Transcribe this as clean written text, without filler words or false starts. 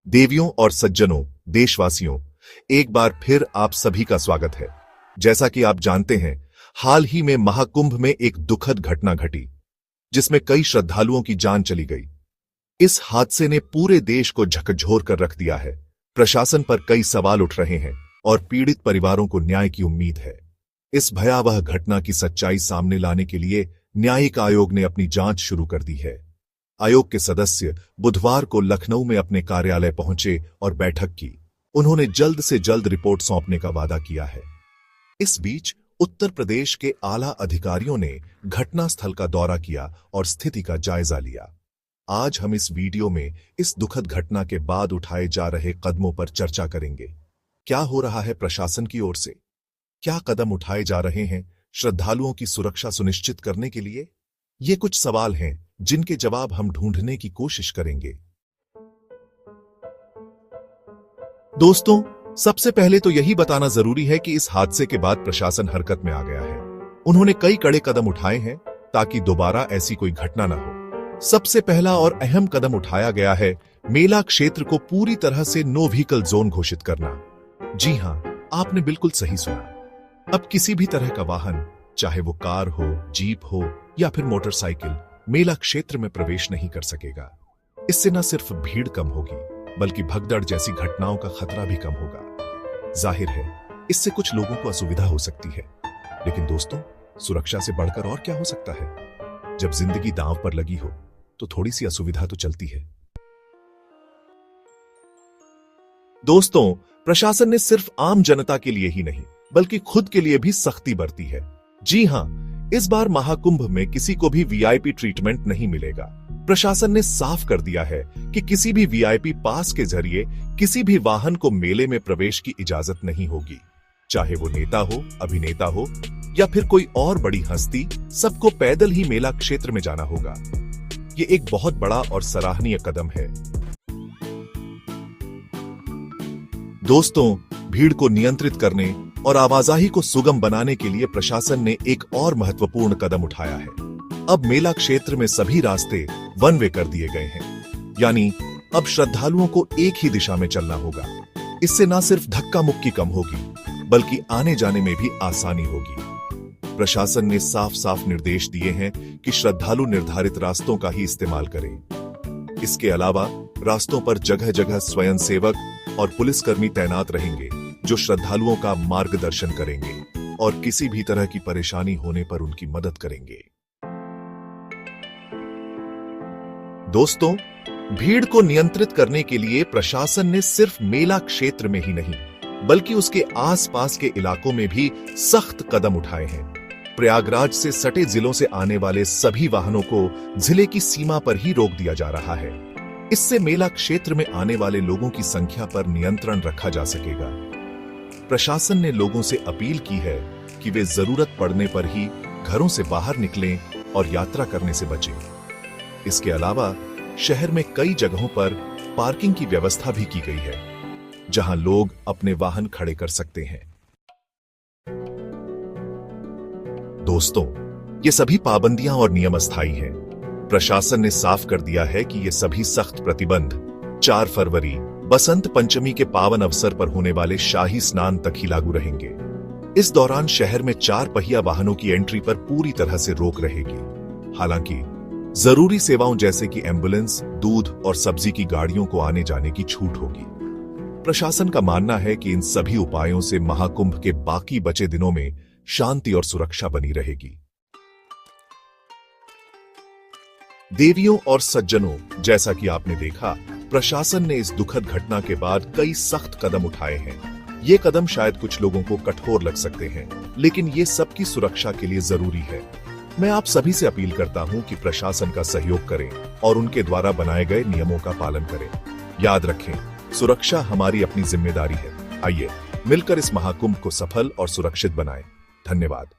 देवियों और सज्जनों, देशवासियों, एक बार फिर आप सभी का स्वागत है। जैसा कि आप जानते हैं, हाल ही में महाकुंभ में एक दुखद घटना घटी, जिसमें कई श्रद्धालुओं की जान चली गई। इस हादसे ने पूरे देश को झकझोर कर रख दिया है। प्रशासन पर कई सवाल उठ रहे हैं और पीड़ित परिवारों को न्याय की उम्मीद है। इस भयावह घटना की सच्चाई सामने लाने के लिए न्यायिक आयोग ने अपनी जांच शुरू कर दी है। आयोग के सदस्य बुधवार को लखनऊ में अपने कार्यालय पहुंचे और बैठक की। उन्होंने जल्द से जल्द रिपोर्ट सौंपने का वादा किया है। इस बीच उत्तर प्रदेश के आला अधिकारियों ने घटनास्थल का दौरा किया और स्थिति का जायजा लिया। आज हम इस वीडियो में इस दुखद घटना के बाद उठाए जा रहे कदमों पर चर्चा करेंगे। क्या हो रहा है प्रशासन की ओर से? क्या कदम उठाए जा रहे हैं श्रद्धालुओं की सुरक्षा सुनिश्चित करने के लिए? ये कुछ सवाल हैं जिनके जवाब हम ढूंढने की कोशिश करेंगे। दोस्तों, सबसे पहले तो यही बताना जरूरी है कि इस हादसे के बाद प्रशासन हरकत में आ गया है। उन्होंने कई कड़े कदम उठाए हैं ताकि दोबारा ऐसी कोई घटना न हो। सबसे पहला और अहम कदम उठाया गया है मेला क्षेत्र को पूरी तरह से नो व्हीकल जोन घोषित करना। जी हां, आपने बिल्कुल सही सुना। अब किसी भी तरह का वाहन, चाहे वो कार हो, जीप हो या फिर मोटरसाइकिल, मेला क्षेत्र में प्रवेश नहीं कर सकेगा। इससे न सिर्फ भीड़ कम होगी, बल्कि भगदड़ जैसी घटनाओं का खतरा भी कम होगा। जाहिर है, इससे कुछ लोगों को असुविधा हो सकती है, लेकिन दोस्तों, सुरक्षा से बढ़कर और क्या हो सकता है? जब जिंदगी दांव पर लगी हो, तो थोड़ी सी असुविधा तो चलती है। दोस्तों, प्रशासन ने सिर्फ आम जनता के लिए ही नहीं, बल्कि खुद के लिए भी सख्ती बरती है। जी हां, इस बार महाकुंभ में किसी को भी वीआईपी ट्रीटमेंट नहीं मिलेगा। प्रशासन ने साफ कर दिया है कि किसी भी वीआईपी पास के जरिए किसी भी वाहन को मेले में प्रवेश की इजाजत नहीं होगी। चाहे वो नेता हो, अभिनेता हो या फिर कोई और बड़ी हस्ती, सबको पैदल ही मेला क्षेत्र में जाना होगा। ये एक बहुत बड़ा और सराहनीय कदम है। दोस्तों, भीड़ को नियंत्रित करने और आवाजाही को सुगम बनाने के लिए प्रशासन ने एक और महत्वपूर्ण कदम उठाया है। अब मेला क्षेत्र में सभी रास्ते वन वे कर दिए गए हैं, यानी अब श्रद्धालुओं को एक ही दिशा में चलना होगा। इससे न सिर्फ धक्का मुक्की कम होगी, बल्कि आने जाने में भी आसानी होगी। प्रशासन ने साफ साफ निर्देश दिए हैं कि श्रद्धालु निर्धारित रास्तों का ही इस्तेमाल करें। इसके अलावा रास्तों पर जगह जगह स्वयंसेवक और पुलिसकर्मी तैनात रहेंगे, जो श्रद्धालुओं का मार्गदर्शन करेंगे और किसी भी तरह की परेशानी होने पर उनकी मदद करेंगे। दोस्तों, भीड़ को नियंत्रित करने के लिए प्रशासन ने सिर्फ मेला क्षेत्र में ही नहीं, बल्कि उसके आसपास के इलाकों में भी सख्त कदम उठाए हैं। प्रयागराज से सटे जिलों से आने वाले सभी वाहनों को जिले की सीमा पर ही रोक दिया जा रहा है। इससे मेला क्षेत्र में आने वाले लोगों की संख्या पर नियंत्रण रखा जा सकेगा। प्रशासन ने लोगों से अपील की है कि वे जरूरत पड़ने पर ही घरों से बाहर निकलें और यात्रा करने से बचें। इसके अलावा शहर में कई जगहों पर पार्किंग की व्यवस्था भी की गई है, जहां लोग अपने वाहन खड़े कर सकते हैं। दोस्तों, ये सभी पाबंदियां और नियम अस्थायी हैं। प्रशासन ने साफ कर दिया है कि ये सभी सख्त प्रतिबंध 4 फरवरी बसंत पंचमी के पावन अवसर पर होने वाले शाही स्नान तक ही लागू रहेंगे। इस दौरान शहर में 4 पहिया वाहनों की एंट्री पर पूरी तरह से रोक रहेगी। हालांकि जरूरी सेवाओं जैसे कि एम्बुलेंस, दूध और सब्जी की गाड़ियों को आने जाने की छूट होगी। प्रशासन का मानना है कि इन सभी उपायों से महाकुंभ के बाकी बचे दिनों में शांति और सुरक्षा बनी रहेगी। देवियों और सज्जनों, जैसा कि आपने देखा, प्रशासन ने इस दुखद घटना के बाद कई सख्त कदम उठाए हैं। ये कदम शायद कुछ लोगों को कठोर लग सकते हैं, लेकिन ये सबकी सुरक्षा के लिए जरूरी है। मैं आप सभी से अपील करता हूं कि प्रशासन का सहयोग करें और उनके द्वारा बनाए गए नियमों का पालन करें। याद रखें, सुरक्षा हमारी अपनी जिम्मेदारी है। आइए मिलकर इस महाकुंभ को सफल और सुरक्षित बनाएं। धन्यवाद।